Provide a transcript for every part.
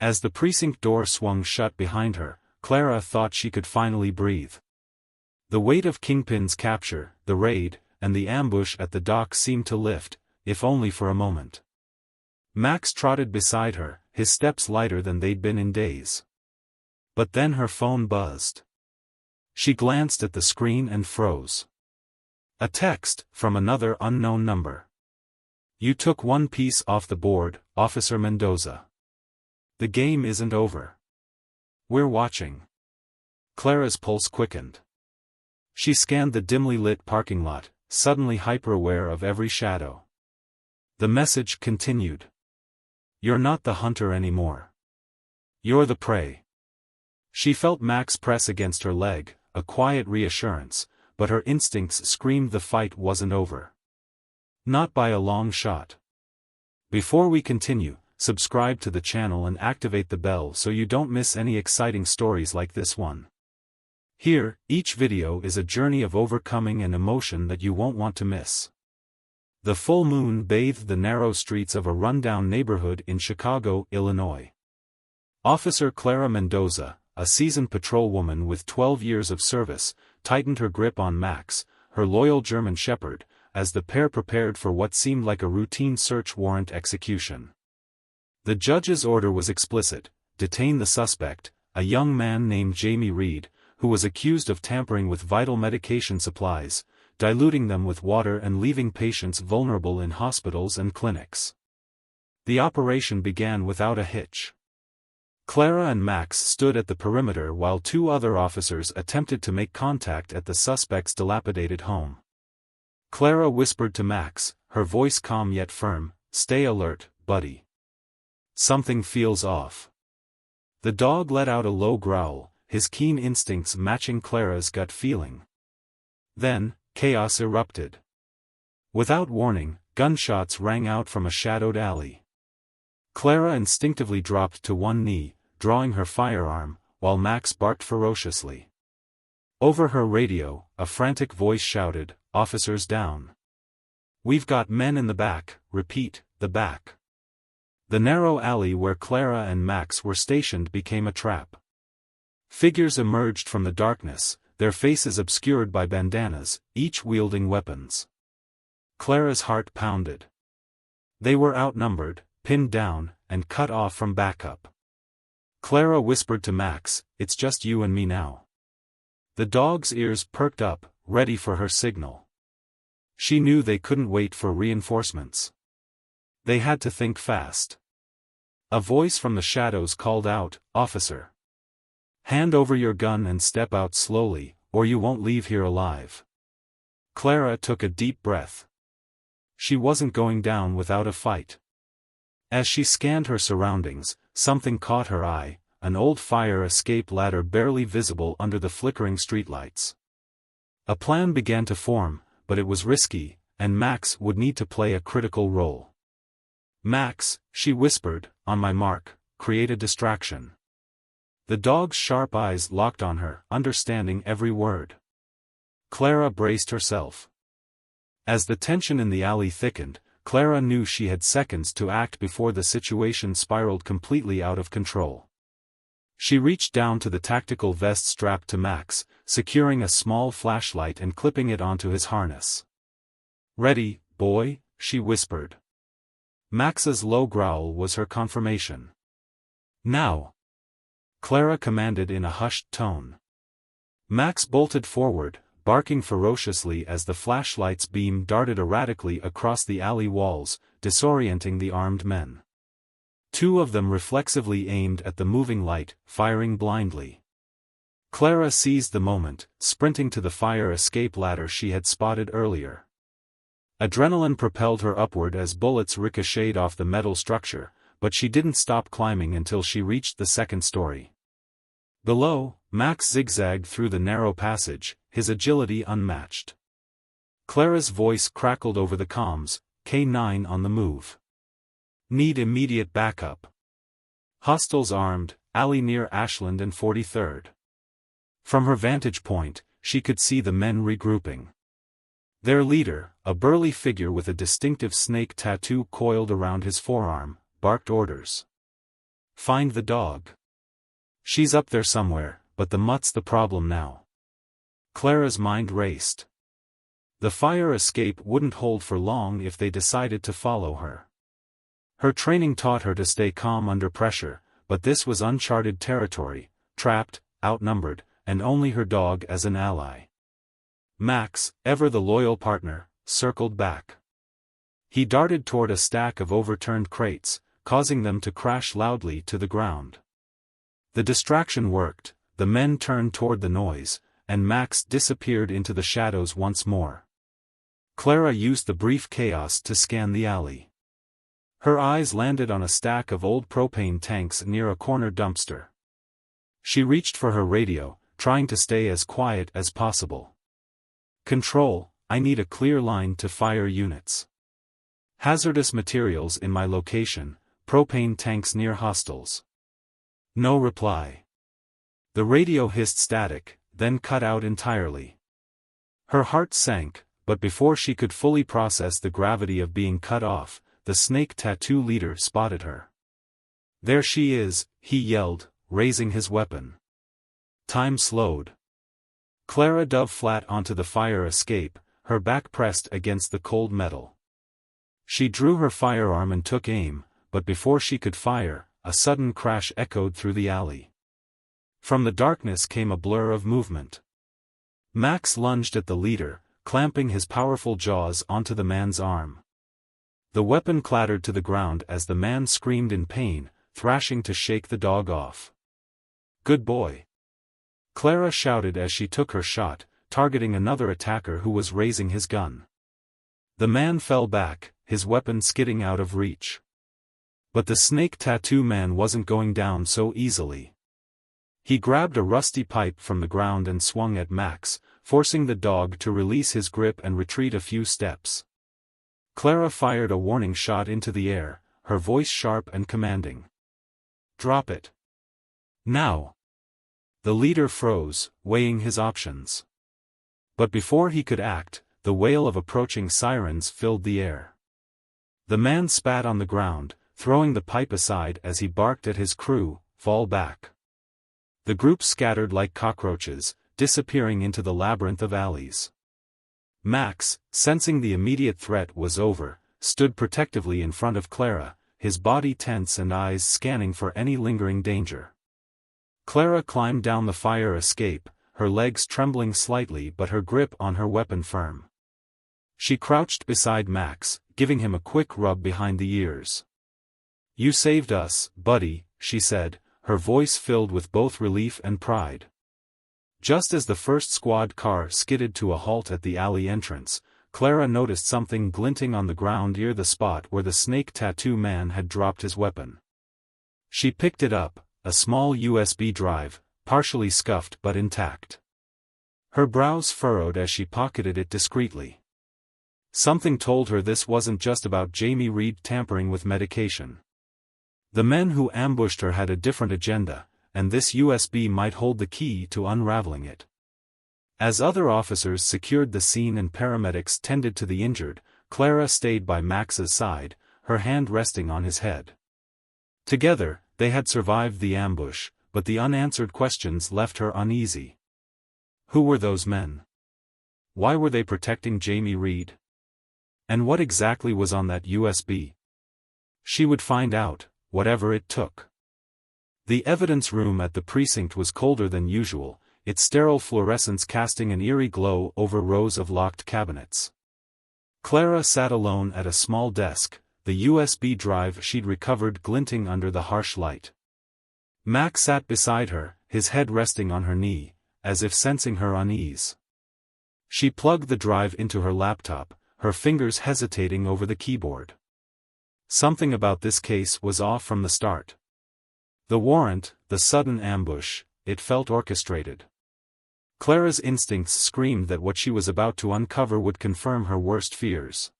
As the precinct door swung shut behind her, Clara thought she could finally breathe. The weight of Kingpin's capture, the raid, and the ambush at the dock seemed to lift, if only for a moment. Max trotted beside her, his steps lighter than they'd been in days. But then her phone buzzed. She glanced at the screen and froze. A text, from another unknown number. "You took one piece off the board, Officer Mendoza. The game isn't over. We're watching." Clara's pulse quickened. She scanned the dimly lit parking lot, suddenly hyper-aware of every shadow. The message continued. "You're not the hunter anymore. You're the prey." She felt Max press against her leg, a quiet reassurance, but her instincts screamed the fight wasn't over. Not by a long shot. Before we continue, subscribe to the channel and activate the bell so you don't miss any exciting stories like this one. Here, each video is a journey of overcoming an emotion that you won't want to miss. The full moon bathed the narrow streets of a rundown neighborhood in Chicago, Illinois. Officer Clara Mendoza, a seasoned patrolwoman with 12 years of service, tightened her grip on Max, her loyal German shepherd, as the pair prepared for what seemed like a routine search warrant execution. The judge's order was explicit: detain the suspect, a young man named Jamie Reed, who was accused of tampering with vital medication supplies, diluting them with water and leaving patients vulnerable in hospitals and clinics. The operation began without a hitch. Clara and Max stood at the perimeter while two other officers attempted to make contact at the suspect's dilapidated home. Clara whispered to Max, her voice calm yet firm, "Stay alert, buddy. Something feels off." The dog let out a low growl, his keen instincts matching Clara's gut feeling. Then, chaos erupted. Without warning, gunshots rang out from a shadowed alley. Clara instinctively dropped to one knee, drawing her firearm, while Max barked ferociously. Over her radio, a frantic voice shouted, "Officers down. We've got men in the back, repeat, the back." The narrow alley where Clara and Max were stationed became a trap. Figures emerged from the darkness, their faces obscured by bandanas, each wielding weapons. Clara's heart pounded. They were outnumbered, pinned down, and cut off from backup. Clara whispered to Max, "It's just you and me now." The dog's ears perked up, ready for her signal. She knew they couldn't wait for reinforcements. They had to think fast. A voice from the shadows called out, "Officer. Hand over your gun and step out slowly, or you won't leave here alive." Clara took a deep breath. She wasn't going down without a fight. As she scanned her surroundings, something caught her eye, an old fire escape ladder barely visible under the flickering streetlights. A plan began to form, but it was risky, and Max would need to play a critical role. "Max," she whispered, "on my mark, create a distraction." The dog's sharp eyes locked on her, understanding every word. Clara braced herself. As the tension in the alley thickened, Clara knew she had seconds to act before the situation spiraled completely out of control. She reached down to the tactical vest strapped to Max, securing a small flashlight and clipping it onto his harness. "Ready, boy?" she whispered. Max's low growl was her confirmation. "Now!" Clara commanded in a hushed tone. Max bolted forward, barking ferociously as the flashlight's beam darted erratically across the alley walls, disorienting the armed men. Two of them reflexively aimed at the moving light, firing blindly. Clara seized the moment, sprinting to the fire escape ladder she had spotted earlier. Adrenaline propelled her upward as bullets ricocheted off the metal structure, but she didn't stop climbing until she reached the second story. Below, Max zigzagged through the narrow passage, his agility unmatched. Clara's voice crackled over the comms, "K9 on the move. Need immediate backup. Hostiles armed, alley near Ashland and 43rd." From her vantage point, she could see the men regrouping. Their leader, a burly figure with a distinctive snake tattoo coiled around his forearm, barked orders. Find the dog. She's up there somewhere, but the mutt's the problem now. Clara's mind raced. The fire escape wouldn't hold for long if they decided to follow her. Her training taught her to stay calm under pressure, but this was uncharted territory, trapped, outnumbered, and only her dog as an ally. Max, ever the loyal partner, circled back. He darted toward a stack of overturned crates, causing them to crash loudly to the ground. The distraction worked, the men turned toward the noise, and Max disappeared into the shadows once more. Clara used the brief chaos to scan the alley. Her eyes landed on a stack of old propane tanks near a corner dumpster. She reached for her radio, trying to stay as quiet as possible. Control, I need a clear line to fire units. Hazardous materials in my location, propane tanks near hostels. No reply. The radio hissed static, then cut out entirely. Her heart sank, but before she could fully process the gravity of being cut off, the snake tattoo leader spotted her. There she is, he yelled, raising his weapon. Time slowed. Clara dove flat onto the fire escape, her back pressed against the cold metal. She drew her firearm and took aim, but before she could fire, a sudden crash echoed through the alley. From the darkness came a blur of movement. Max lunged at the leader, clamping his powerful jaws onto the man's arm. The weapon clattered to the ground as the man screamed in pain, thrashing to shake the dog off. Good boy. Clara shouted as she took her shot, targeting another attacker who was raising his gun. The man fell back, his weapon skidding out of reach. But the snake tattoo man wasn't going down so easily. He grabbed a rusty pipe from the ground and swung at Max, forcing the dog to release his grip and retreat a few steps. Clara fired a warning shot into the air, her voice sharp and commanding. Drop it. Now. The leader froze, weighing his options. But before he could act, the wail of approaching sirens filled the air. The man spat on the ground, throwing the pipe aside as he barked at his crew, fall back. The group scattered like cockroaches, disappearing into the labyrinth of alleys. Max, sensing the immediate threat was over, stood protectively in front of Clara, his body tense and eyes scanning for any lingering danger. Clara climbed down the fire escape, her legs trembling slightly but her grip on her weapon firm. She crouched beside Max, giving him a quick rub behind the ears. You saved us, buddy, she said, her voice filled with both relief and pride. Just as the first squad car skidded to a halt at the alley entrance, Clara noticed something glinting on the ground near the spot where the snake tattoo man had dropped his weapon. She picked it up, a small USB drive, partially scuffed but intact. Her brows furrowed as she pocketed it discreetly. Something told her this wasn't just about Jamie Reed tampering with medication. The men who ambushed her had a different agenda, and this USB might hold the key to unraveling it. As other officers secured the scene and paramedics tended to the injured, Clara stayed by Max's side, her hand resting on his head. Together, they had survived the ambush, but the unanswered questions left her uneasy. Who were those men? Why were they protecting Jamie Reed? And what exactly was on that USB? She would find out, whatever it took. The evidence room at the precinct was colder than usual, its sterile fluorescence casting an eerie glow over rows of locked cabinets. Clara sat alone at a small desk, the USB drive she'd recovered glinting under the harsh light. Max sat beside her, his head resting on her knee, as if sensing her unease. She plugged the drive into her laptop, her fingers hesitating over the keyboard. Something about this case was off from the start. The warrant, the sudden ambush, it felt orchestrated. Clara's instincts screamed that what she was about to uncover would confirm her worst fears.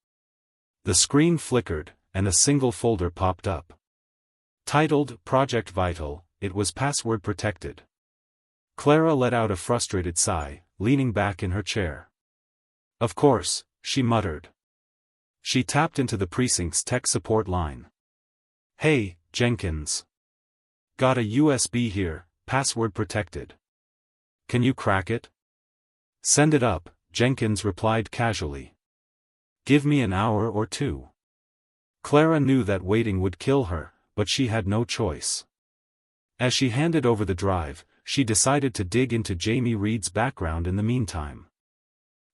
The screen flickered, and a single folder popped up. Titled Project Vital, it was password protected. Clara let out a frustrated sigh, leaning back in her chair. Of course, she muttered. She tapped into the precinct's tech support line. Hey, Jenkins. Got a USB here, password protected. Can you crack it? Send it up, Jenkins replied casually. Give me an hour or two. Clara knew that waiting would kill her, but she had no choice. As she handed over the drive, she decided to dig into Jamie Reed's background in the meantime.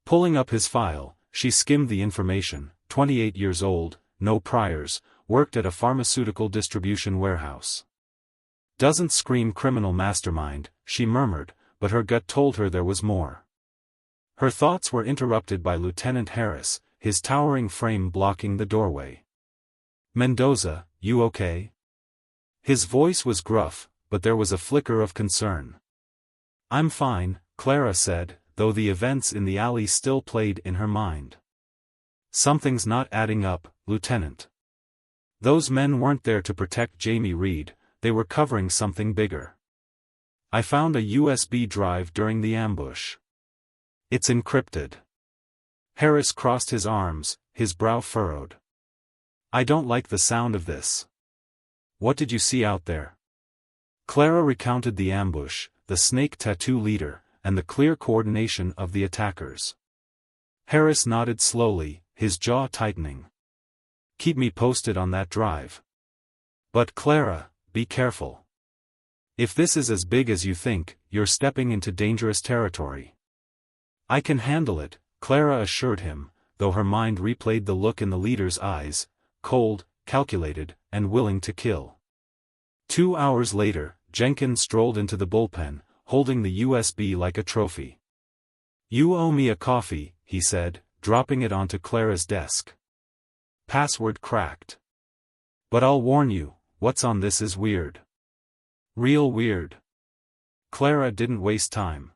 Pulling up his file, she skimmed the information: 28 years old, no priors, worked at a pharmaceutical distribution warehouse. Doesn't scream criminal mastermind, she murmured, but her gut told her there was more. Her thoughts were interrupted by Lieutenant Harris, his towering frame blocking the doorway. Mendoza, you okay? His voice was gruff, but there was a flicker of concern. I'm fine, Clara said, though the events in the alley still played in her mind. Something's not adding up, Lieutenant. Those men weren't there to protect Jamie Reed, they were covering something bigger. I found a USB drive during the ambush. It's encrypted. Harris crossed his arms, his brow furrowed. I don't like the sound of this. What did you see out there? Clara recounted the ambush, the snake tattoo leader, and the clear coordination of the attackers. Harris nodded slowly, his jaw tightening. Keep me posted on that drive. But Clara, be careful. If this is as big as you think, you're stepping into dangerous territory. I can handle it, Clara assured him, though her mind replayed the look in the leader's eyes, cold, calculated, and willing to kill. 2 hours later, Jenkins strolled into the bullpen, holding the USB like a trophy. You owe me a coffee, he said, dropping it onto Clara's desk. Password cracked. But I'll warn you, what's on this is weird. Real weird. Clara didn't waste time.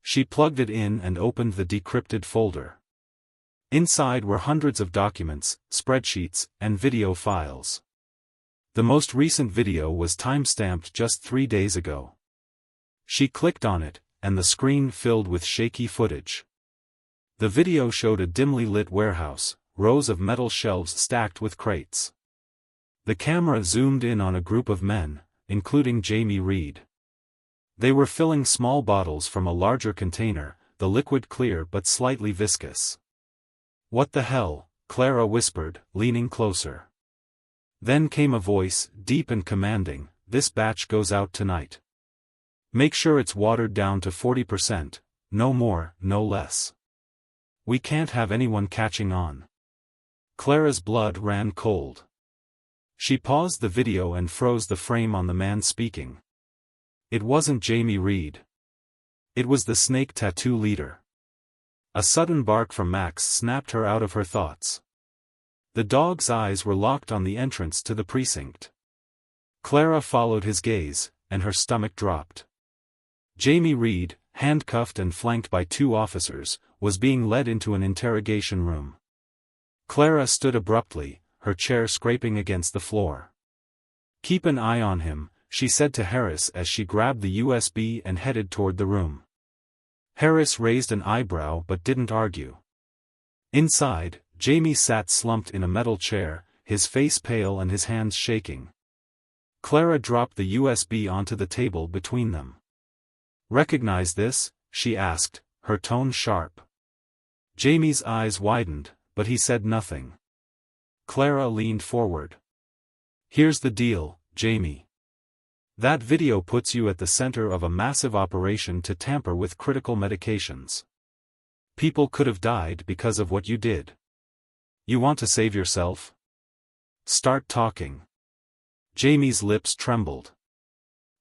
She plugged it in and opened the decrypted folder. Inside were hundreds of documents, spreadsheets, and video files. The most recent video was time-stamped just 3 days ago. She clicked on it, and the screen filled with shaky footage. The video showed a dimly lit warehouse, rows of metal shelves stacked with crates. The camera zoomed in on a group of men, including Jamie Reed. They were filling small bottles from a larger container, the liquid clear but slightly viscous. What the hell, Clara whispered, leaning closer. Then came a voice, deep and commanding, this batch goes out tonight. Make sure it's watered down to 40%, no more, no less. We can't have anyone catching on. Clara's blood ran cold. She paused the video and froze the frame on the man speaking. It wasn't Jamie Reed. It was the snake tattoo leader. A sudden bark from Max snapped her out of her thoughts. The dog's eyes were locked on the entrance to the precinct. Clara followed his gaze, and her stomach dropped. Jamie Reed, handcuffed and flanked by 2 officers, was being led into an interrogation room. Clara stood abruptly, her chair scraping against the floor. Keep an eye on him, she said to Harris as she grabbed the USB and headed toward the room. Harris raised an eyebrow but didn't argue. Inside, Jamie sat slumped in a metal chair, his face pale and his hands shaking. Clara dropped the USB onto the table between them. Recognize this? She asked, her tone sharp. Jamie's eyes widened, but he said nothing. Clara leaned forward. Here's the deal, Jamie. That video puts you at the center of a massive operation to tamper with critical medications. People could have died because of what you did. You want to save yourself? Start talking. Jamie's lips trembled.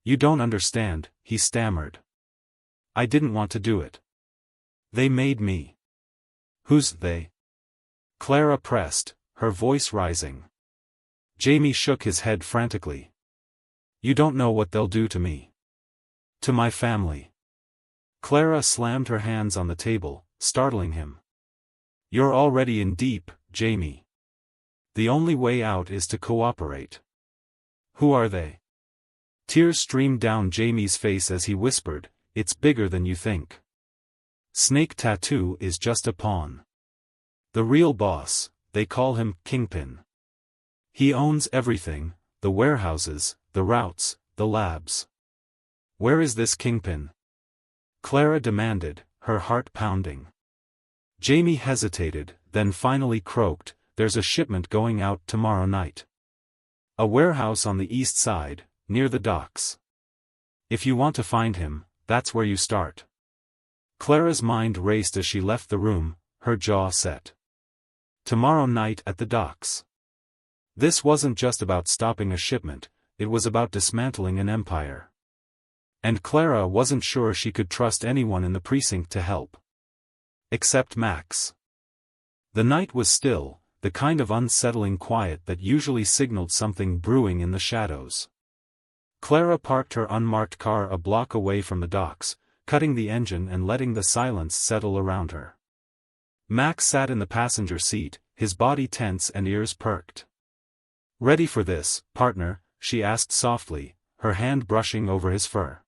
You don't understand, he stammered. I didn't want to do it. They made me. Who's they? Clara pressed, her voice rising. Jamie shook his head frantically. You don't know what they'll do to me. To my family. Clara slammed her hands on the table, startling him. You're already in deep, Jamie. The only way out is to cooperate. Who are they? Tears streamed down Jamie's face as he whispered, it's bigger than you think. Snake Tattoo is just a pawn. The real boss, they call him Kingpin. He owns everything, the warehouses, the routes, the labs. Where is this Kingpin? Clara demanded, her heart pounding. Jamie hesitated, then finally croaked, there's a shipment going out tomorrow night. A warehouse on the east side, near the docks. If you want to find him, that's where you start. Clara's mind raced as she left the room, her jaw set. Tomorrow night at the docks. This wasn't just about stopping a shipment, it was about dismantling an empire. And Clara wasn't sure she could trust anyone in the precinct to help. Except Max. The night was still, the kind of unsettling quiet that usually signaled something brewing in the shadows. Clara parked her unmarked car a block away from the docks, cutting the engine and letting the silence settle around her. Max sat in the passenger seat, his body tense and ears perked. "Ready for this, partner?" she asked softly, her hand brushing over his fur.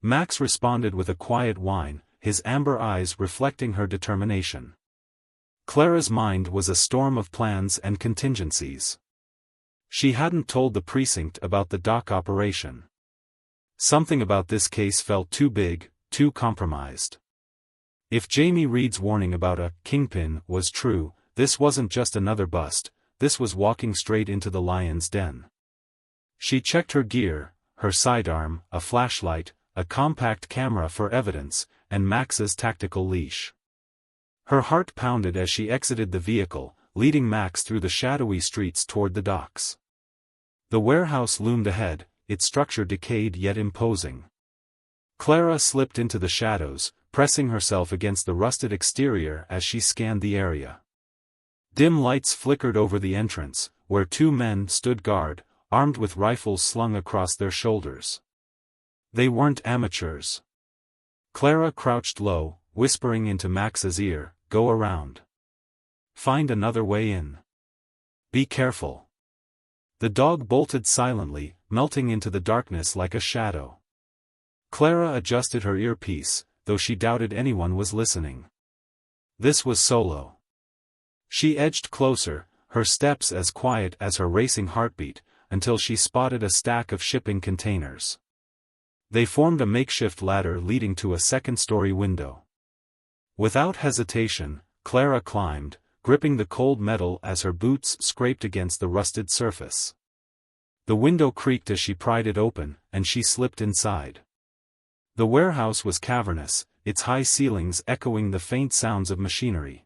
Max responded with a quiet whine, his amber eyes reflecting her determination. Clara's mind was a storm of plans and contingencies. She hadn't told the precinct about the dock operation. Something about this case felt too big, too compromised. If Jamie Reed's warning about a kingpin was true, this wasn't just another bust, this was walking straight into the lion's den. She checked her gear, her sidearm, a flashlight, a compact camera for evidence, and Max's tactical leash. Her heart pounded as she exited the vehicle, leading Max through the shadowy streets toward the docks. The warehouse loomed ahead, its structure decayed yet imposing. Clara slipped into the shadows, pressing herself against the rusted exterior as she scanned the area. Dim lights flickered over the entrance, where two men stood guard, armed with rifles slung across their shoulders. They weren't amateurs. Clara crouched low, whispering into Max's ear, "Go around. Find another way in. Be careful." The dog bolted silently, melting into the darkness like a shadow. Clara adjusted her earpiece, though she doubted anyone was listening. This was Solo. She edged closer, her steps as quiet as her racing heartbeat, until she spotted a stack of shipping containers. They formed a makeshift ladder leading to a second-story window. Without hesitation, Clara climbed, gripping the cold metal as her boots scraped against the rusted surface. The window creaked as she pried it open, and she slipped inside. The warehouse was cavernous, its high ceilings echoing the faint sounds of machinery.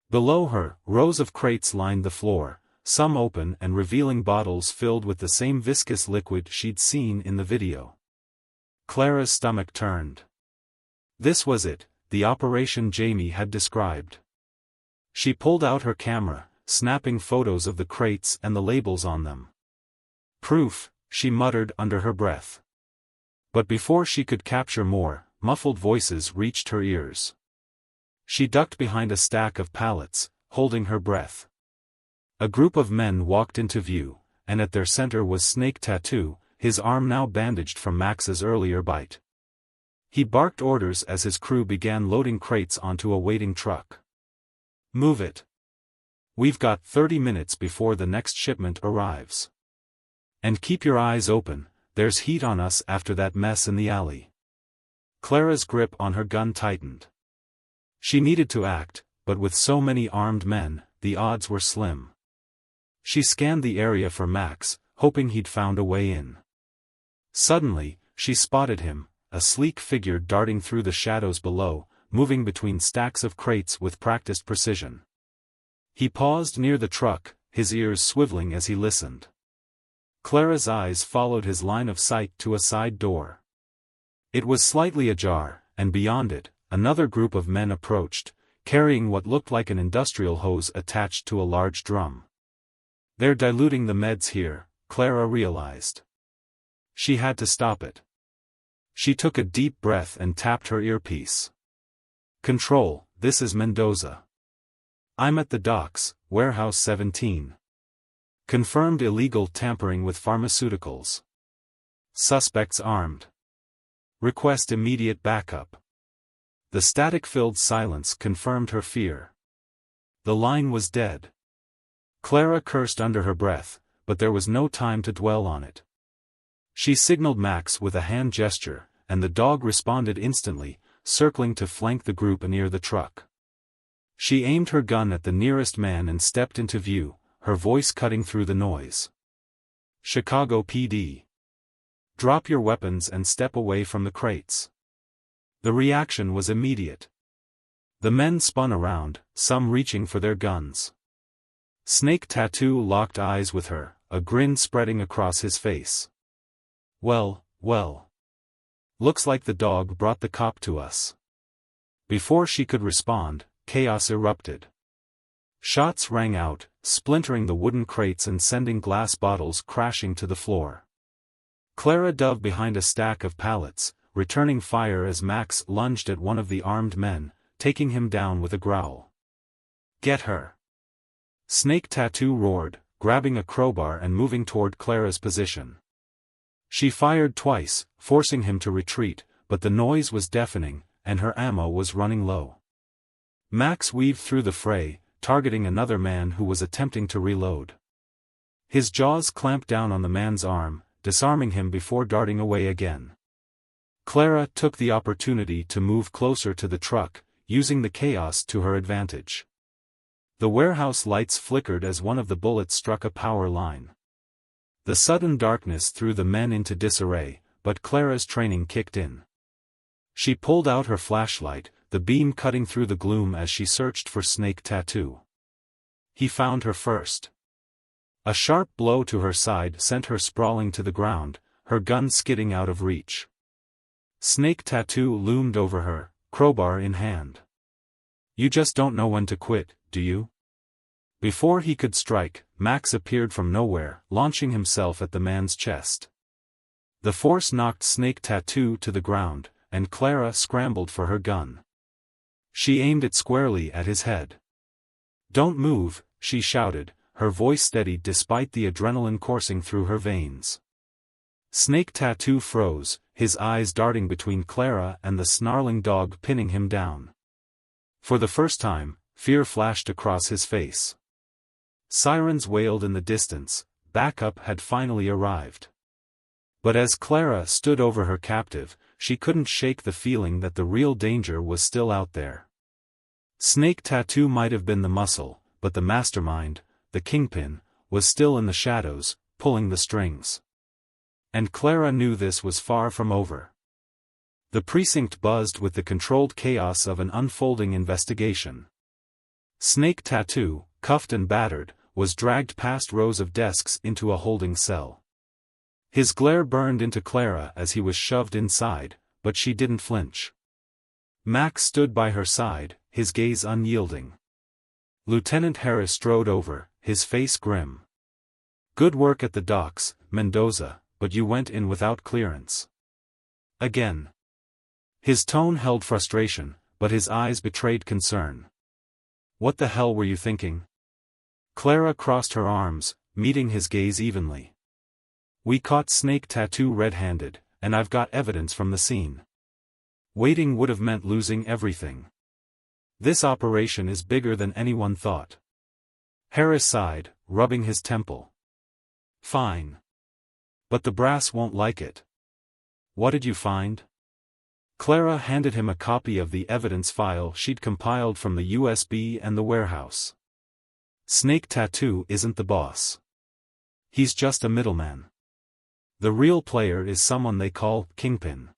Below her, rows of crates lined the floor, some open and revealing bottles filled with the same viscous liquid she'd seen in the video. Clara's stomach turned. This was it, the operation Jamie had described. She pulled out her camera, snapping photos of the crates and the labels on them. "Proof," she muttered under her breath. But before she could capture more, muffled voices reached her ears. She ducked behind a stack of pallets, holding her breath. A group of men walked into view, and at their center was Snake Tattoo, his arm now bandaged from Max's earlier bite. He barked orders as his crew began loading crates onto a waiting truck. "Move it. We've got 30 minutes before the next shipment arrives. And keep your eyes open, there's heat on us after that mess in the alley." Clara's grip on her gun tightened. She needed to act, but with so many armed men, the odds were slim. She scanned the area for Max, hoping he'd found a way in. Suddenly, she spotted him, a sleek figure darting through the shadows below, moving between stacks of crates with practiced precision. He paused near the truck, his ears swiveling as he listened. Clara's eyes followed his line of sight to a side door. It was slightly ajar, and beyond it, another group of men approached, carrying what looked like an industrial hose attached to a large drum. "They're diluting the meds here," Clara realized. She had to stop it. She took a deep breath and tapped her earpiece. "Control, this is Mendoza. I'm at the docks, warehouse 17. Confirmed illegal tampering with pharmaceuticals. Suspects armed. Request immediate backup." The static-filled silence confirmed her fear. The line was dead. Clara cursed under her breath, but there was no time to dwell on it. She signaled Max with a hand gesture, and the dog responded instantly, circling to flank the group near the truck. She aimed her gun at the nearest man and stepped into view, her voice cutting through the noise. "Chicago PD. Drop your weapons and step away from the crates." The reaction was immediate. The men spun around, some reaching for their guns. Snake Tattoo locked eyes with her, a grin spreading across his face. Well. Looks like the dog brought the cop to us." Before she could respond, chaos erupted. Shots rang out, splintering the wooden crates and sending glass bottles crashing to the floor. Clara dove behind a stack of pallets, returning fire as Max lunged at one of the armed men, taking him down with a growl. "Get her!" Snake Tattoo roared, grabbing a crowbar and moving toward Clara's position. She fired twice, forcing him to retreat, but the noise was deafening, and her ammo was running low. Max weaved through the fray, targeting another man who was attempting to reload. His jaws clamped down on the man's arm, disarming him before darting away again. Clara took the opportunity to move closer to the truck, using the chaos to her advantage. The warehouse lights flickered as one of the bullets struck a power line. The sudden darkness threw the men into disarray, but Clara's training kicked in. She pulled out her flashlight, the beam cutting through the gloom as she searched for Snake Tattoo. He found her first. A sharp blow to her side sent her sprawling to the ground, her gun skidding out of reach. Snake Tattoo loomed over her, crowbar in hand. "You just don't know when to quit, do you?" Before he could strike, Max appeared from nowhere, launching himself at the man's chest. The force knocked Snake Tattoo to the ground, and Clara scrambled for her gun. She aimed it squarely at his head. "Don't move," she shouted, her voice steady despite the adrenaline coursing through her veins. Snake Tattoo froze, his eyes darting between Clara and the snarling dog pinning him down. For the first time, fear flashed across his face. Sirens wailed in the distance, backup had finally arrived. But as Clara stood over her captive, she couldn't shake the feeling that the real danger was still out there. Snake Tattoo might have been the muscle, but the mastermind, the kingpin, was still in the shadows, pulling the strings. And Clara knew this was far from over. The precinct buzzed with the controlled chaos of an unfolding investigation. Snake Tattoo, cuffed and battered, was dragged past rows of desks into a holding cell. His glare burned into Clara as he was shoved inside, but she didn't flinch. Max stood by her side, his gaze unyielding. Lieutenant Harris strode over, his face grim. "Good work at the docks, Mendoza, but you went in without clearance." Again. His tone held frustration, but his eyes betrayed concern. "What the hell were you thinking?" Clara crossed her arms, meeting his gaze evenly. "We caught Snake Tattoo red-handed, and I've got evidence from the scene. Waiting would have meant losing everything. This operation is bigger than anyone thought." Harris sighed, rubbing his temple. "Fine. But the brass won't like it." "What did you find?" Clara handed him a copy of the evidence file she'd compiled from the USB and the warehouse. "Snake Tattoo isn't the boss. He's just a middleman. The real player is someone they call Kingpin.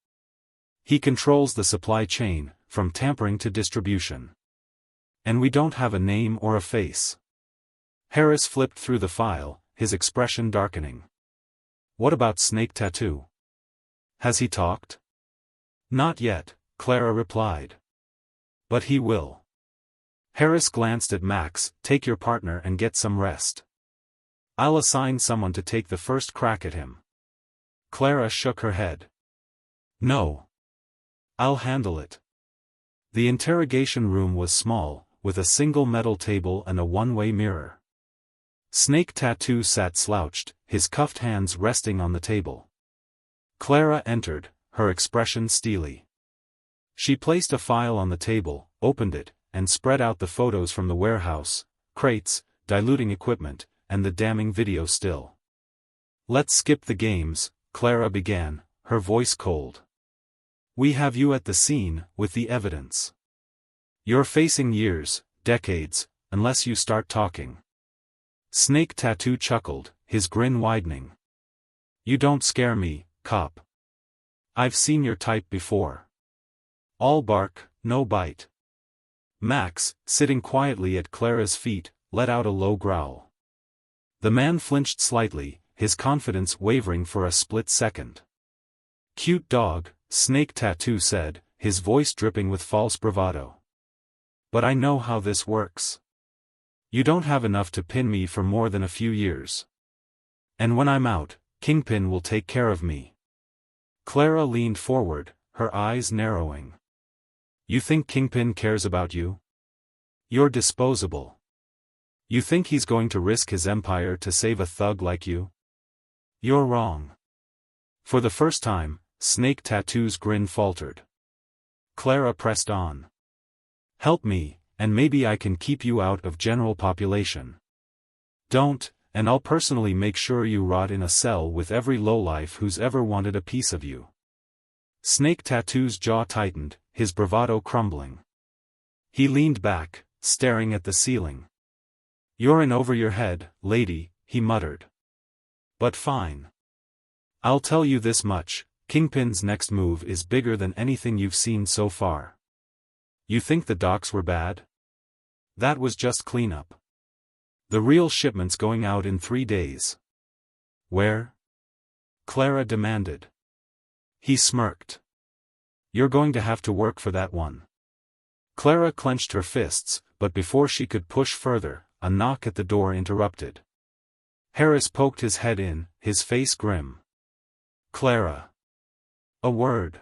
He controls the supply chain, from tampering to distribution. And we don't have a name or a face." Harris flipped through the file, his expression darkening. "What about Snake Tattoo? Has he talked?" "Not yet," Clara replied. "But he will." Harris glanced at Max. "Take your partner and get some rest. I'll assign someone to take the first crack at him." Clara shook her head. "No. I'll handle it." The interrogation room was small, with a single metal table and a one-way mirror. Snake Tattoo sat slouched, his cuffed hands resting on the table. Clara entered, her expression steely. She placed a file on the table, opened it, and spread out the photos from the warehouse, crates, diluting equipment, and the damning video still. "Let's skip the games," Clara began, her voice cold. We have you at the scene, with the evidence. You're facing years, decades, unless you start talking. Snake Tattoo chuckled, his grin widening. You don't scare me, cop. I've seen your type before. All bark, no bite. Max, sitting quietly at Clara's feet, let out a low growl. The man flinched slightly, his confidence wavering for a split second. Cute dog, Snake Tattoo said, his voice dripping with false bravado. But I know how this works. You don't have enough to pin me for more than a few years. And when I'm out, Kingpin will take care of me. Clara leaned forward, her eyes narrowing. You think Kingpin cares about you? You're disposable. You think he's going to risk his empire to save a thug like you? You're wrong. For the first time, Snake Tattoo's grin faltered. Clara pressed on. Help me, and maybe I can keep you out of general population. Don't, and I'll personally make sure you rot in a cell with every lowlife who's ever wanted a piece of you. Snake Tattoo's jaw tightened, his bravado crumbling. He leaned back, staring at the ceiling. You're in over your head, lady, he muttered. But fine. I'll tell you this much, Kingpin's next move is bigger than anything you've seen so far. You think the docks were bad? That was just cleanup. The real shipment's going out in 3 days. Where? Clara demanded. He smirked. You're going to have to work for that one. Clara clenched her fists, but before she could push further, a knock at the door interrupted. Harris poked his head in, his face grim. Clara. A word.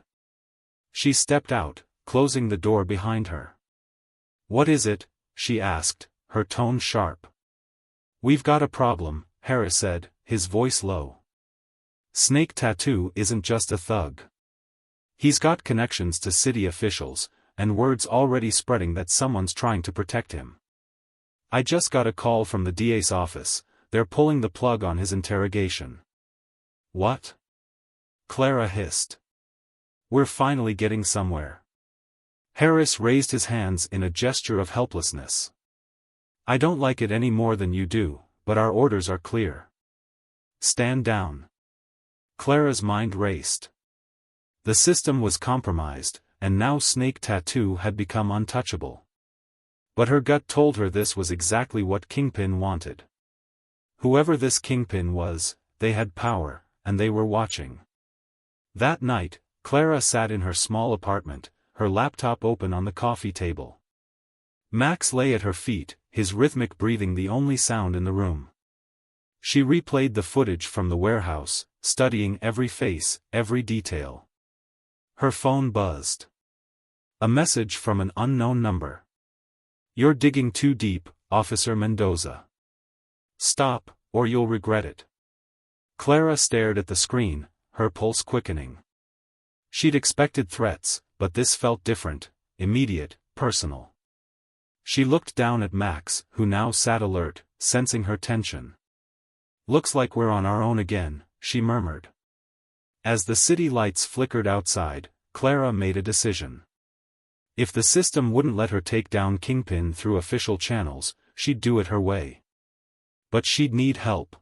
She stepped out, closing the door behind her. What is it? She asked, her tone sharp. We've got a problem, Harris said, his voice low. Snake Tattoo isn't just a thug. He's got connections to city officials, and word's already spreading that someone's trying to protect him. I just got a call from the DA's office, they're pulling the plug on his interrogation. What? Clara hissed. We're finally getting somewhere. Harris raised his hands in a gesture of helplessness. I don't like it any more than you do, but our orders are clear. Stand down. Clara's mind raced. The system was compromised, and now Snake Tattoo had become untouchable. But her gut told her this was exactly what Kingpin wanted. Whoever this Kingpin was, they had power, and they were watching. That night, Clara sat in her small apartment, her laptop open on the coffee table. Max lay at her feet, his rhythmic breathing the only sound in the room. She replayed the footage from the warehouse, studying every face, every detail. Her phone buzzed. A message from an unknown number. You're digging too deep, Officer Mendoza. Stop, or you'll regret it. Clara stared at the screen, her pulse quickening. She'd expected threats, but this felt different, immediate, personal. She looked down at Max, who now sat alert, sensing her tension. Looks like we're on our own again, she murmured. As the city lights flickered outside, Clara made a decision. If the system wouldn't let her take down Kingpin through official channels, she'd do it her way. But she'd need help.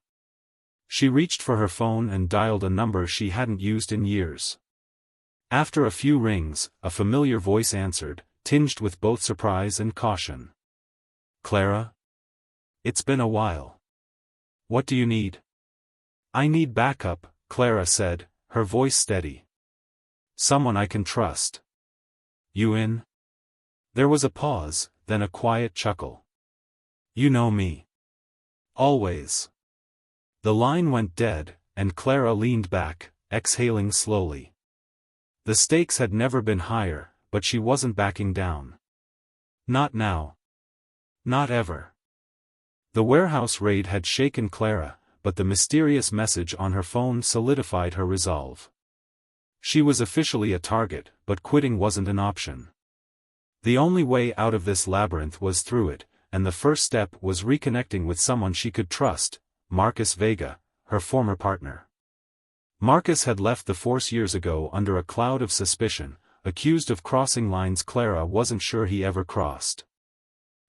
She reached for her phone and dialed a number she hadn't used in years. After a few rings, a familiar voice answered, tinged with both surprise and caution. Clara? It's been a while. What do you need? I need backup, Clara said, her voice steady. Someone I can trust. You in? There was a pause, then a quiet chuckle. You know me. Always. The line went dead, and Clara leaned back, exhaling slowly. The stakes had never been higher, but she wasn't backing down. Not now. Not ever. The warehouse raid had shaken Clara, but the mysterious message on her phone solidified her resolve. She was officially a target, but quitting wasn't an option. The only way out of this labyrinth was through it, and the first step was reconnecting with someone she could trust, Marcus Vega, her former partner. Marcus had left the force years ago under a cloud of suspicion, accused of crossing lines Clara wasn't sure he ever crossed.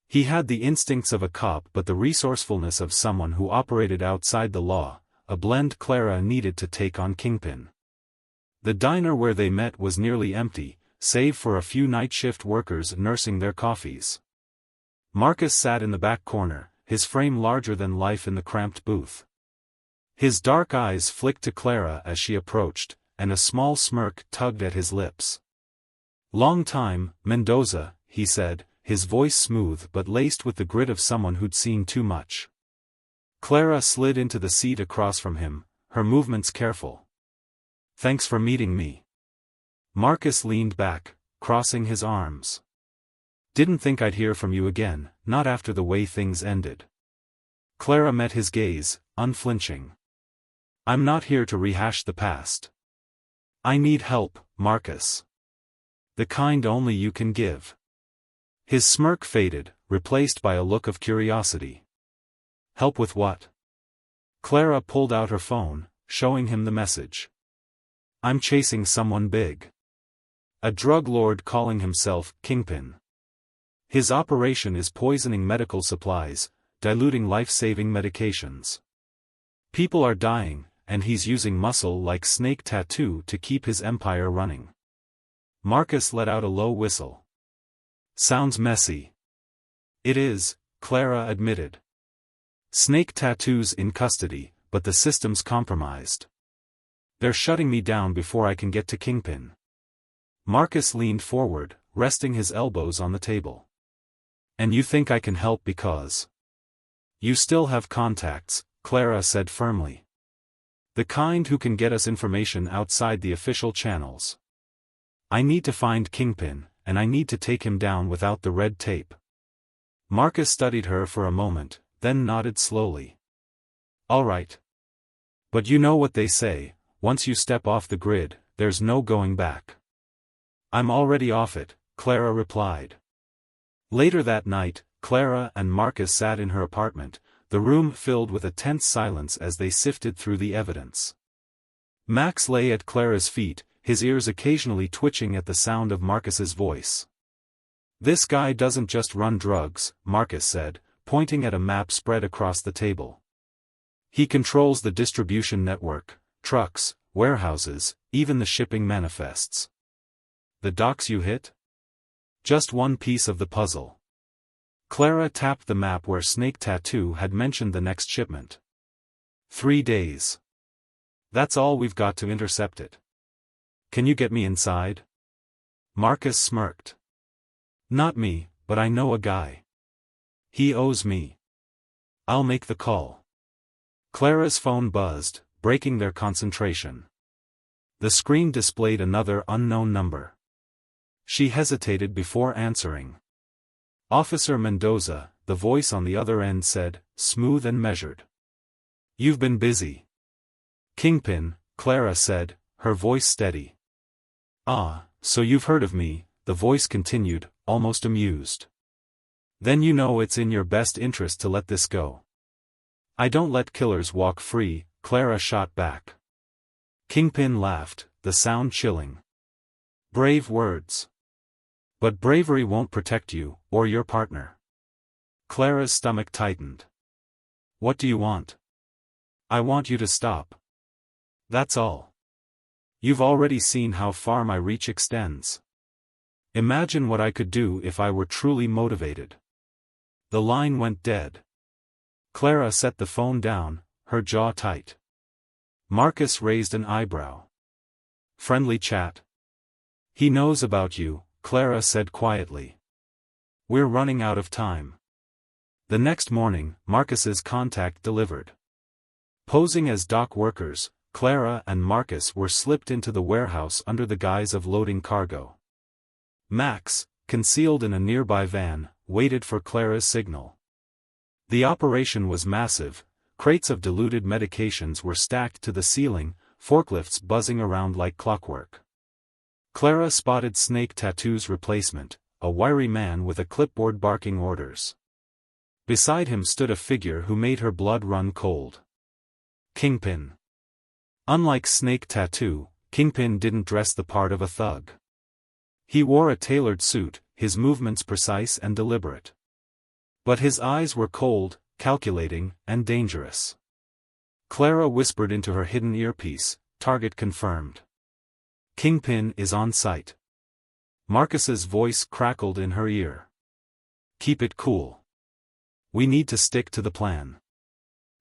He had the instincts of a cop but the resourcefulness of someone who operated outside the law, a blend Clara needed to take on Kingpin. The diner where they met was nearly empty, save for a few night shift workers nursing their coffees. Marcus sat in the back corner, his frame larger than life in the cramped booth. His dark eyes flicked to Clara as she approached, and a small smirk tugged at his lips. "Long time, Mendoza," he said, his voice smooth but laced with the grit of someone who'd seen too much. Clara slid into the seat across from him, her movements careful. "Thanks for meeting me." Marcus leaned back, crossing his arms. "Didn't think I'd hear from you again, not after the way things ended." Clara met his gaze, unflinching. "I'm not here to rehash the past. I need help, Marcus. The kind only you can give." His smirk faded, replaced by a look of curiosity. "Help with what?" Clara pulled out her phone, showing him the message. "I'm chasing someone big. A drug lord calling himself Kingpin. His operation is poisoning medical supplies, diluting life-saving medications. People are dying, and he's using muscle like Snake Tattoo to keep his empire running." Marcus let out a low whistle. "Sounds messy." "It is," Clara admitted. "Snake Tattoo's in custody, but the system's compromised. They're shutting me down before I can get to Kingpin." Marcus leaned forward, resting his elbows on the table. "And you think I can help because you still have contacts," Clara said firmly. "The kind who can get us information outside the official channels. I need to find Kingpin, and I need to take him down without the red tape." Marcus studied her for a moment, then nodded slowly. "All right. But you know what they say, once you step off the grid, there's no going back." "I'm already off it," Clara replied. Later that night, Clara and Marcus sat in her apartment, the room filled with a tense silence as they sifted through the evidence. Max lay at Clara's feet, his ears occasionally twitching at the sound of Marcus's voice. "This guy doesn't just run drugs," Marcus said, pointing at a map spread across the table. "He controls the distribution network, trucks, warehouses, even the shipping manifests." "The docks you hit?" "Just one piece of the puzzle." Clara tapped the map where Snake Tattoo had mentioned the next shipment. 3 days. That's all we've got to intercept it. Can you get me inside?" Marcus smirked. "Not me, but I know a guy. He owes me. I'll make the call." Clara's phone buzzed, breaking their concentration. The screen displayed another unknown number. She hesitated before answering. "Officer Mendoza," the voice on the other end said, smooth and measured. "You've been busy." "Kingpin," Clara said, her voice steady. "Ah, so you've heard of me," the voice continued, almost amused. "Then you know it's in your best interest to let this go." "I don't let killers walk free," Clara shot back. Kingpin laughed, the sound chilling. "Brave words. But bravery won't protect you, or your partner." Clara's stomach tightened. "What do you want?" "I want you to stop. That's all. You've already seen how far my reach extends. Imagine what I could do if I were truly motivated." The line went dead. Clara set the phone down, her jaw tight. Marcus raised an eyebrow. "Friendly chat?" "He knows about you," Clara said quietly. "We're running out of time." The next morning, Marcus's contact delivered. Posing as dock workers, Clara and Marcus were slipped into the warehouse under the guise of loading cargo. Max, concealed in a nearby van, waited for Clara's signal. The operation was massive, crates of diluted medications were stacked to the ceiling, forklifts buzzing around like clockwork. Clara spotted Snake Tattoo's replacement, a wiry man with a clipboard barking orders. Beside him stood a figure who made her blood run cold. Kingpin. Unlike Snake Tattoo, Kingpin didn't dress the part of a thug. He wore a tailored suit, his movements precise and deliberate. But his eyes were cold, calculating, and dangerous. Clara whispered into her hidden earpiece, "Target confirmed. Kingpin is on site." Marcus's voice crackled in her ear. "Keep it cool. We need to stick to the plan."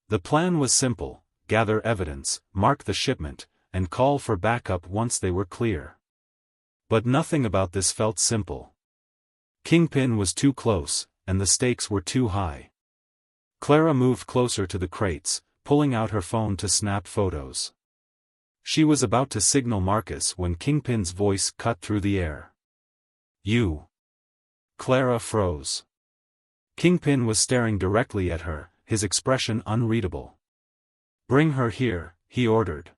The plan was simple: gather evidence, mark the shipment, and call for backup once they were clear. But nothing about this felt simple. Kingpin was too close, and the stakes were too high. Clara moved closer to the crates, pulling out her phone to snap photos. She was about to signal Marcus when Kingpin's voice cut through the air. "You." Clara froze. Kingpin was staring directly at her, his expression unreadable. "Bring her here," he ordered.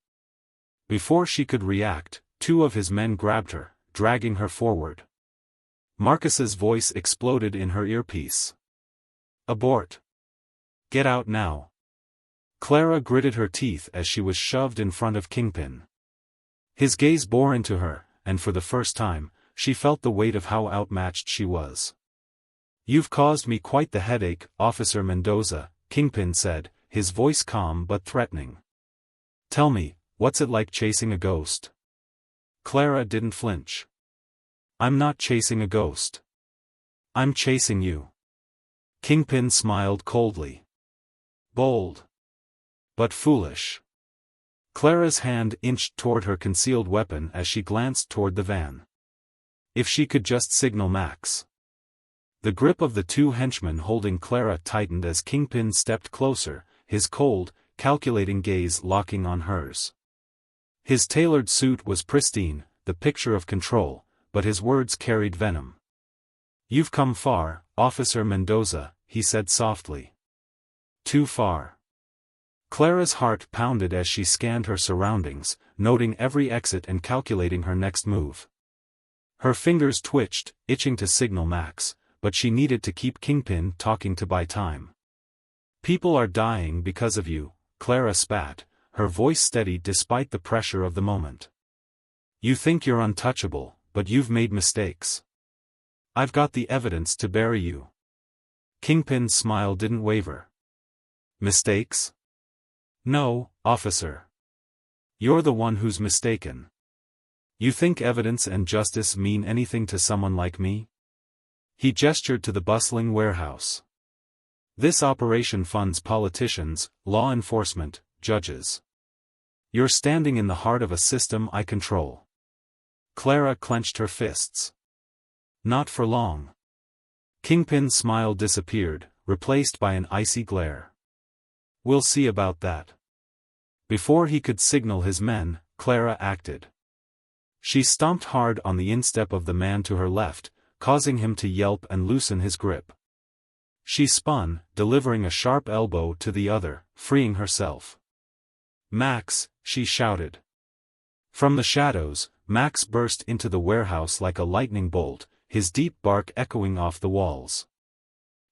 Before she could react, two of his men grabbed her, dragging her forward. Marcus's voice exploded in her earpiece. "Abort. Get out now." Clara gritted her teeth as she was shoved in front of Kingpin. His gaze bore into her, and for the first time, she felt the weight of how outmatched she was. "You've caused me quite the headache, Officer Mendoza," Kingpin said, his voice calm but threatening. "Tell me, what's it like chasing a ghost?" Clara didn't flinch. "I'm not chasing a ghost. I'm chasing you." Kingpin smiled coldly. "Bold. But foolish." Clara's hand inched toward her concealed weapon as she glanced toward the van. If she could just signal Max. The grip of the two henchmen holding Clara tightened as Kingpin stepped closer, his cold, calculating gaze locking on hers. His tailored suit was pristine, the picture of control, but his words carried venom. "You've come far, Officer Mendoza," he said softly. "Too far." Clara's heart pounded as she scanned her surroundings, noting every exit and calculating her next move. Her fingers twitched, itching to signal Max, but she needed to keep Kingpin talking to buy time. "People are dying because of you," Clara spat, her voice steady despite the pressure of the moment. "You think you're untouchable, but you've made mistakes. I've got the evidence to bury you." Kingpin's smile didn't waver. "Mistakes? No, officer. You're the one who's mistaken. You think evidence and justice mean anything to someone like me?" He gestured to the bustling warehouse. "This operation funds politicians, law enforcement, judges. You're standing in the heart of a system I control." Clara clenched her fists. "Not for long." Kingpin's smile disappeared, replaced by an icy glare. "We'll see about that." Before he could signal his men, Clara acted. She stomped hard on the instep of the man to her left, causing him to yelp and loosen his grip. She spun, delivering a sharp elbow to the other, freeing herself. "Max," she shouted. From the shadows, Max burst into the warehouse like a lightning bolt, his deep bark echoing off the walls.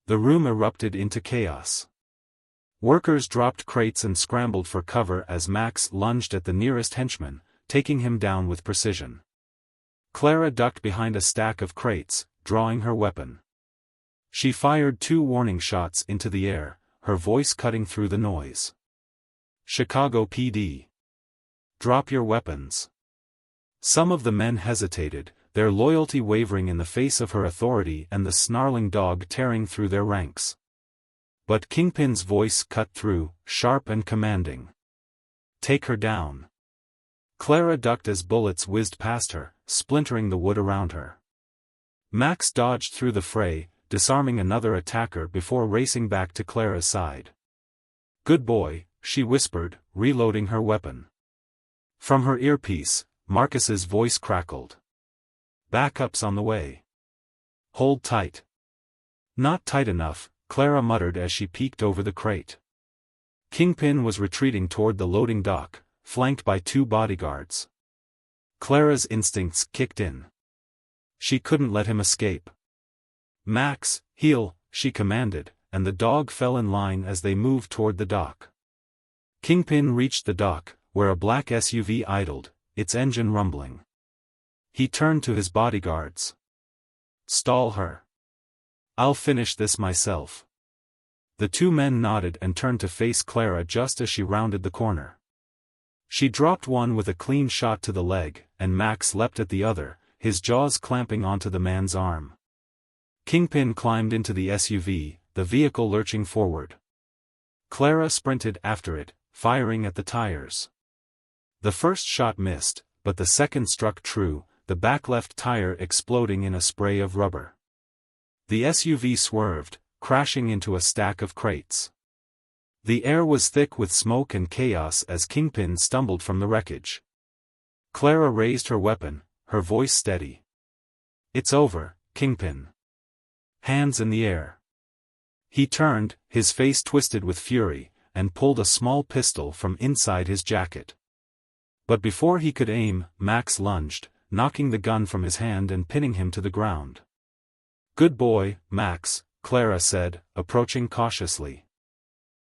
The room erupted into chaos. Workers dropped crates and scrambled for cover as Max lunged at the nearest henchman, taking him down with precision. Clara ducked behind a stack of crates, drawing her weapon. She fired 2 warning shots into the air, her voice cutting through the noise. "Chicago PD. Drop your weapons." Some of the men hesitated, their loyalty wavering in the face of her authority and the snarling dog tearing through their ranks. But Kingpin's voice cut through, sharp and commanding. "Take her down." Clara ducked as bullets whizzed past her, splintering the wood around her. Max dodged through the fray, disarming another attacker before racing back to Clara's side. "Good boy," she whispered, reloading her weapon. From her earpiece, Marcus's voice crackled. "Backup's on the way. Hold tight." "Not tight enough," Clara muttered as she peeked over the crate. Kingpin was retreating toward the loading dock, flanked by 2 bodyguards. Clara's instincts kicked in. She couldn't let him escape. "Max, heel," she commanded, and the dog fell in line as they moved toward the dock. Kingpin reached the dock, where a black SUV idled, its engine rumbling. He turned to his bodyguards. "Stall her. I'll finish this myself." The two men nodded and turned to face Clara just as she rounded the corner. She dropped one with a clean shot to the leg, and Max leapt at the other, his jaws clamping onto the man's arm. Kingpin climbed into the SUV, the vehicle lurching forward. Clara sprinted after it, firing at the tires. The first shot missed, but the second struck true, the back left tire exploding in a spray of rubber. The SUV swerved, crashing into a stack of crates. The air was thick with smoke and chaos as Kingpin stumbled from the wreckage. Clara raised her weapon, her voice steady. "It's over, Kingpin. Hands in the air." He turned, his face twisted with fury, and pulled a small pistol from inside his jacket. But before he could aim, Max lunged, knocking the gun from his hand and pinning him to the ground. "Good boy, Max," Clara said, approaching cautiously.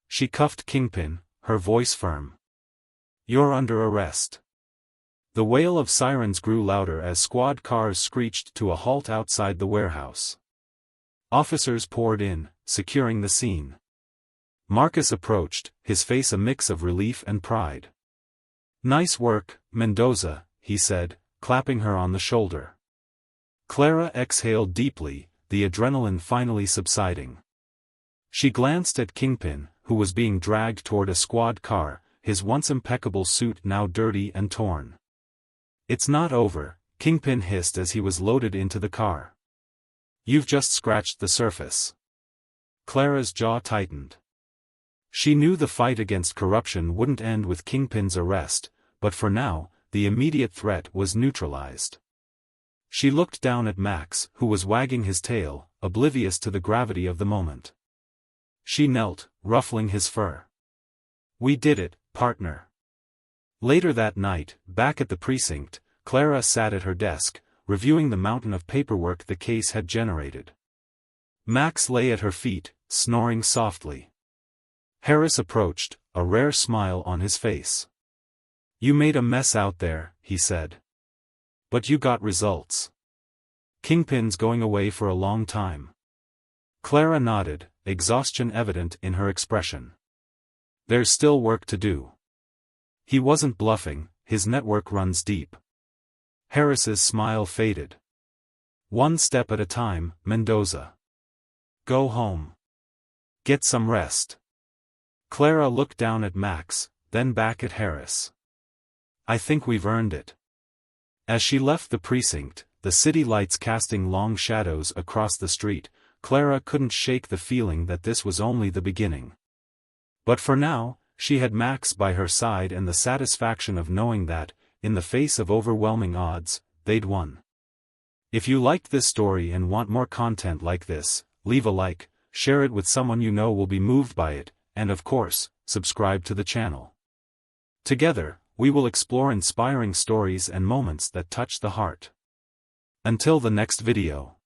She cuffed Kingpin, her voice firm. "You're under arrest." The wail of sirens grew louder as squad cars screeched to a halt outside the warehouse. Officers poured in, securing the scene. Marcus approached, his face a mix of relief and pride. "Nice work, Mendoza," he said, clapping her on the shoulder. Clara exhaled deeply, the adrenaline finally subsiding. She glanced at Kingpin, who was being dragged toward a squad car, his once impeccable suit now dirty and torn. "It's not over," Kingpin hissed as he was loaded into the car. "You've just scratched the surface." Clara's jaw tightened. She knew the fight against corruption wouldn't end with Kingpin's arrest, but for now, the immediate threat was neutralized. She looked down at Max, who was wagging his tail, oblivious to the gravity of the moment. She knelt, ruffling his fur. "We did it, partner." Later that night, back at the precinct, Clara sat at her desk, reviewing the mountain of paperwork the case had generated. Max lay at her feet, snoring softly. Harris approached, a rare smile on his face. "You made a mess out there," he said. "But you got results. Kingpin's going away for a long time." Clara nodded, exhaustion evident in her expression. "There's still work to do." He wasn't bluffing, his network runs deep. Harris's smile faded. "One step at a time, Mendoza. Go home. Get some rest." Clara looked down at Max, then back at Harris. "I think we've earned it." As she left the precinct, the city lights casting long shadows across the street, Clara couldn't shake the feeling that this was only the beginning. But for now, she had Max by her side and the satisfaction of knowing that, in the face of overwhelming odds, they'd won. If you liked this story and want more content like this, leave a like, share it with someone you know will be moved by it, and of course, subscribe to the channel. Together, we will explore inspiring stories and moments that touch the heart. Until the next video.